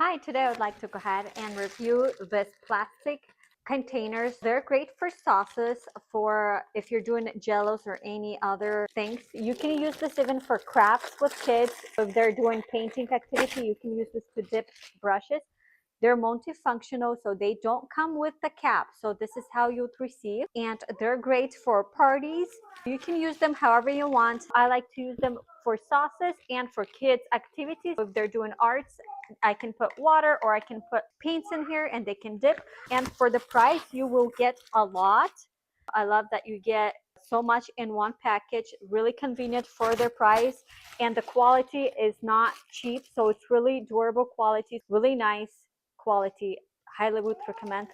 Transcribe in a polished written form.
Hi, today I would like to go ahead and review this plastic containers. They're great for sauces, for if you're doing jellos or any other things. You can use this even for crafts with kids. If they're doing painting activity, you can use this to dip brushes. They're multifunctional, so they don't come with the cap. So this is how you'd receive, and they're great for parties. You can use them however you want. I like to use them for sauces and for kids activities. If they're doing arts, I can put water or I can put paints in here and they can dip. And for the price, you will get a lot. I love that you get so much in one package, really convenient for their price, and the quality is not cheap, so it's really durable quality, really nice quality. Highly would recommend.